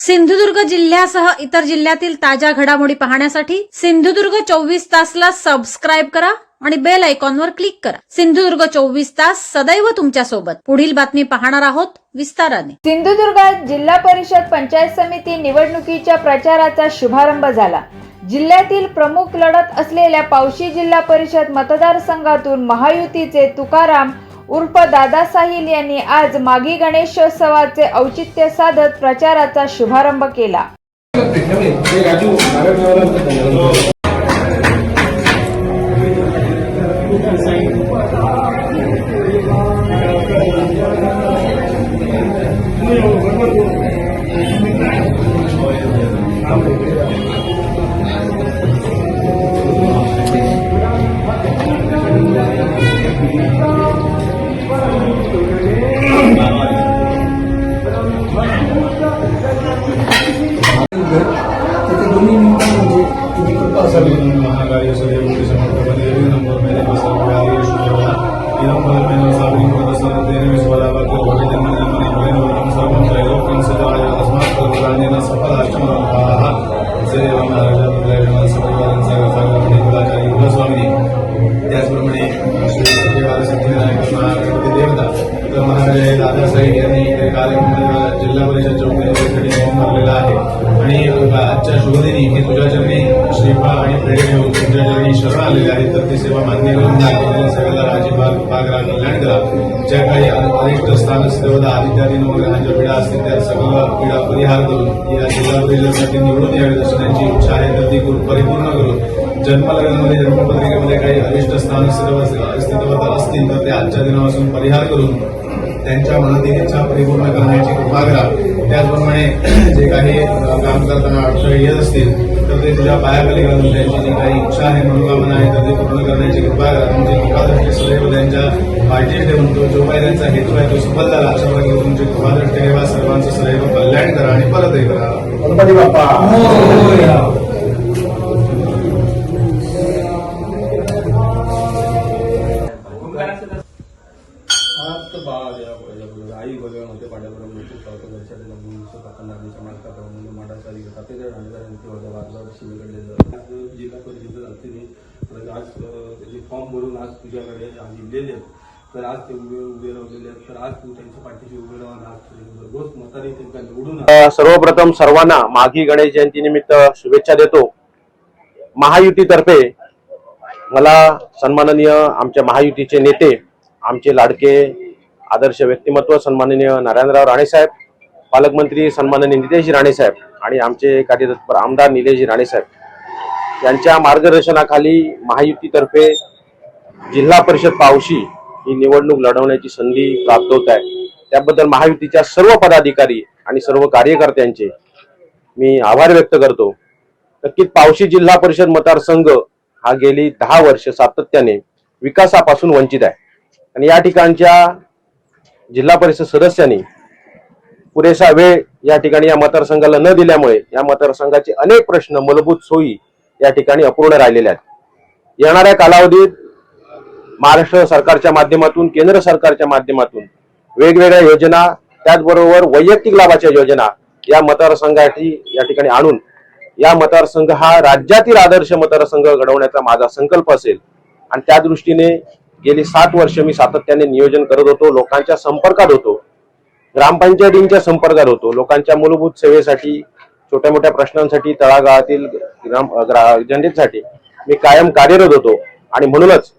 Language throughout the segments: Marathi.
सिंधुदुर्ग जिल्ह्यासह इतर जिल्ह्यातील ताज्या घडामोडी पाहण्यासाठी सिंधुदुर्ग 24 तासला सबस्क्राइब करा आणि बेल आयकॉनवर क्लिक करा। सिंधुदुर्ग 24 तास सदैव तुमच्या सोबत। पुढील बातमी पाहणार आहोत विस्ताराने। सिंधुदुर्गात जिल्हा परिषद पंचायत समिती निवडणुकीच्या प्रचाराचा शुभारंभ झाला। जिल्ह्यातील प्रमुख लढत असलेल्या पावशी जिल्हा परिषद मतदारसंघातून महायुतीचे तुकाराम उर्फ दादा साहिल यांनी आज माघी गणेशोत्सवाचे औचित्य साधत प्रचाराचा शुभारंभ केला। त्याचप्रमाणे महाराज दादा साहेब यांनी कार्यक्रम जिल्हा परिषद चौकीसाठी फॉर्म भरलेला आहे आणि आजच्या शुभदिनी हे तुझ्या चरणी श्रीफा आणि पेढे घेऊन तुझ्या चरणी शरण आलेले आहेत। तर ती सेवा मान्य करून सगळ्याला राजीबाग पागरा कल्याण करा। ज्या काही अरिष्ट स्थान देवता इत्यादी नवग्रहांच्या पीडा असतील त्या सगळ्या पीडा परिहार करून या जिल्हा परिषदेसाठी निवडून यावी अशी त्यांची इच्छा आहे। तर ती परिपूर्ण करून जन्मलग्नामध्ये जन्मपत्रिकेमध्ये काही अरिष्ट स्थान अस्तित्वात असतील तर ते आजच्या दिनापासून परिहार करून त्यांच्या मनातील इच्छा परिपूर्ण करण्याची कृपा करा। त्याचप्रमाणे जे काही काम करताना अडथळे येत असतील तर ते तुझ्या पायाखाली घालून त्यांची जी काही इच्छा आहे मनोकामना आहे तर ते पूर्ण करण्याची कृपा करा। तुमची कृपादृष्टी सदैव त्यांच्या पाठीशी ठेवून जो काही त्यांचा हेतू आहे तो सफल झाला अशा प्रकारे तुमची कृपादृष्टी ठेवा। सर्वांचं सदैव कल्याण करा आणि परत करा। गणपती बाप्पा आई भगवान होते पाड्यापर्यंत जिल्हा परिषद आज फॉर्म भरून आज तुझ्याकडे लिहिलेले तर आज ते उभे राहिलेले आहेत। तर आज तू त्यांच्या पाठीशी उभे राहून आज रोज मताने त्यांना निवडून सर्वप्रथम सर्वांना माघी गणेश जयंती निमित्त शुभेच्छा देतो। महायुतीतर्फे मला सन्माननीय आमच्या महायुतीचे नेते आमचे लाडके आदर्श व्यक्तिमत्व सन्माननीय नारायणराव राणे साहेब, पालकमंत्री सन्माननीय निलेशजी राणे साहेब आणि आमचे कार्यतत्पर आमदार निलेशजी राणे साहेब यांच्या मार्गदर्शनाखाली महायुतीतर्फे जिल्हा परिषद पावशी ही निवडणूक लढवण्याची संधी प्राप्त होत आहे। त्याबद्दल महायुतीच्या सर्व पदाधिकारी आणि सर्व कार्यकर्त्यांचे मी आभार व्यक्त करतो। नक्कीच पावशी जिल्हा परिषद मतदारसंघ हा गेली 10 वर्ष सातत्याने विकासापासून वंचित आहे आणि या ठिकाणच्या जिल्हा परिषद सदस्यांनी पुरेसा वेळ या ठिकाणी या मतदारसंघाला न दिल्यामुळे या मतदारसंघाचे अनेक प्रश्न मूलभूत सोयी या ठिकाणी अपूर्ण राहिलेले आहेत। येणाऱ्या कालावधीत महाराष्ट्र सरकारच्या माध्यमातून केंद्र सरकारच्या माध्यमातून वेगवेगळ्या योजना त्याचबरोबर वैयक्तिक लाभाच्या योजना या मतदारसंघासाठी या ठिकाणी आणून या मतदारसंघ हा राज्यातील आदर्श मतदारसंघ घडवण्याचा माझा संकल्प असेल आणि त्या दृष्टीने गेली 7 वर्ष मी सातत्याने नियोजन करत होतो, लोकांच्या संपर्कात होतो, ग्रामपंचायतींच्या संपर्कात होतो, लोकांच्या मूलभूत सेवेसाठी छोट्या मोठ्या प्रश्नांसाठी तळागाळातील जनतेसाठी मी कायम कार्यरत होतो आणि म्हणूनच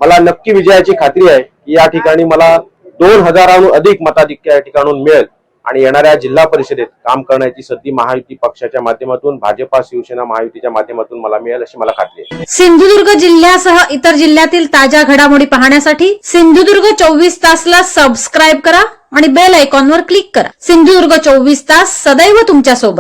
मला नक्की विजयाची खात्री आहे की या ठिकाणी मला 2000हून अधिक मताधिक्य या ठिकाणून मिळेल आणि येणाऱ्या जिल्हा परिषदेत काम करण्याची संधी महायुती पक्षाच्या माध्यमातून भाजपा शिवसेना महायुतीच्या माध्यमातून मला मिळेल अशी मला खात्री आहे। सिंधुदुर्ग जिल्ह्यासह इतर जिल्ह्यातील ताज्या घडामोडी पाहण्यासाठी सिंधुदुर्ग 24 तासला सबस्क्राइब करा आणि बेल आयकॉनवर क्लिक करा। सिंधुदुर्ग 24 तास सदैव तुमच्या सोबत।